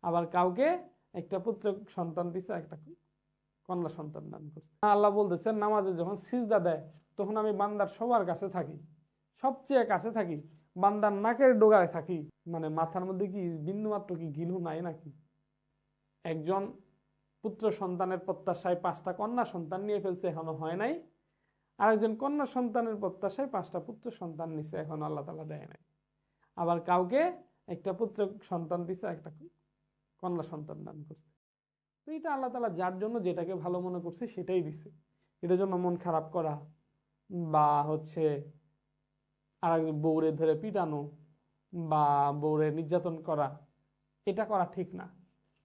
আবার কাউকে একটা পুত্র সন্তান দিছে, একটা কন্যা সন্তান দান করছে। আল্লাহ বলতেছেন নামাজে যখন সিজদা দেয় তখন আমি বান্দার সবার কাছে থাকি, সবচেয়ে কাছে থাকি, বান্দার নাকের ডোগায় থাকি। মানে মাথার মধ্যে কি বিন্দুমাত্র কি ঘিলু নাই নাকি? একজন পুত্র সন্তানের প্রত্যাশায় 5টা কন্যা সন্তান নিয়ে ফেলছে, এখনো হয় নাই। আরেকজন কন্যা সন্তানের প্রত্যাশায় 5টা পুত্র সন্তান নিছে, এখন আল্লাহ তাআলা দেয় নাই। আবার কাউকে একটা পুত্র সন্তান দিছে, একটা কন্যা সন্তান দান করছে। তো এটা আল্লাহ তাআলা যার জন্য যেটাকে ভালো মনে করছে সেটাই দিছে। এটার জন্য মন খারাপ করা বা হচ্ছে আর বউরে ধরে পিটানো বা বউরে নির্যাতন করা, এটা করা ঠিক না।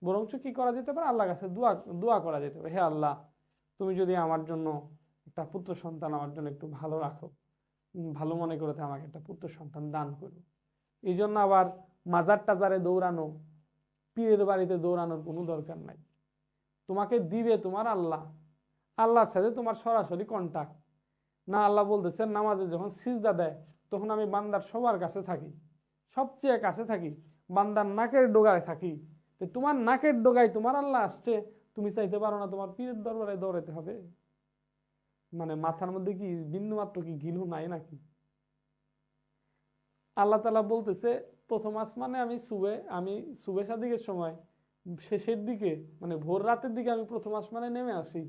বরঞ্চ কি করা যেতে পারে, আল্লাহর কাছে দোয়া দোয়া করা যেতে পারে, হে আল্লাহ, তুমি যদি আমার জন্য একটা পুত্র সন্তান আমার জন্য একটু ভালো রাখো, ভালো মনে করে আমাকে একটা পুত্র সন্তান দান করো। এই জন্য আবার মাজার টাজারে দৌড়ানো, পীরের বাড়িতে দৌড়ানোর কোনো দরকার নাই। তোমাকে দিবে তোমার আল্লাহ, আল্লাহর সাথে তোমার সরাসরি কন্টাক্ট। না, আল্লাহ বলতেছেন নামাজে যখন সিজদা দেয় তখন আমি বান্দার সবার কাছে থাকি, সবচেয়ে কাছে থাকি, বান্দার নাকের ডোগায় থাকি। তো তোমার নাকের ডোগায় তোমার আল্লাহ আসছে, তুমি চাইতে পারো না তোমার পীরের দরবারে দৌড়াতে হবে? মানে মাথার মধ্যে কি বিন্দুমাত্র কি ঘিলু নাই নাকি? আল্লাহ তাআলা বলতেছে প্রথম আসমানে আমি সুবে সাদিকের সময় শেষের দিকে, মানে ভোর রাতের দিকে আমি প্রথম আসমানে নেমে আসি,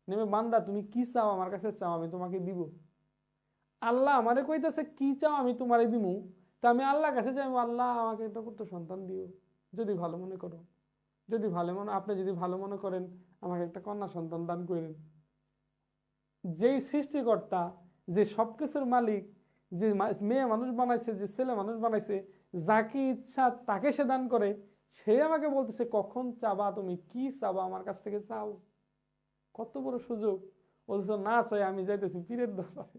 নেমে বান্দা তুমি কি চাও আমার কাছে চাও, আমি তোমাকে দিব। আল্লাহ আমারে কইতেছে কি চাও আমি তোমারে দিমু। তা আমি আল্লাহর কাছে যাই, আল্লাহ আমাকে একটা পুত্র সন্তান দিও যদি ভালো মনে করো, যদি ভালো মনে আপনি যদি ভালো মনে করেন আমাকে একটা কন্যা সন্তান দান করেন। যেই সৃষ্টিকর্তা, যে সবকিছুর মালিক, যে মেয়ে মানুষ বানাইছে, যে ছেলে মানুষ বানাইছে, যাকে ইচ্ছা তাকে সে দান করে, সে আমাকে বলতেছে কখন চাবা, তুমি কি চাবা আমার কাছ থেকে চাও। কত বড় সুযোগ! বলছো না চাই আমি যাইতেছি পীরের দরবারে।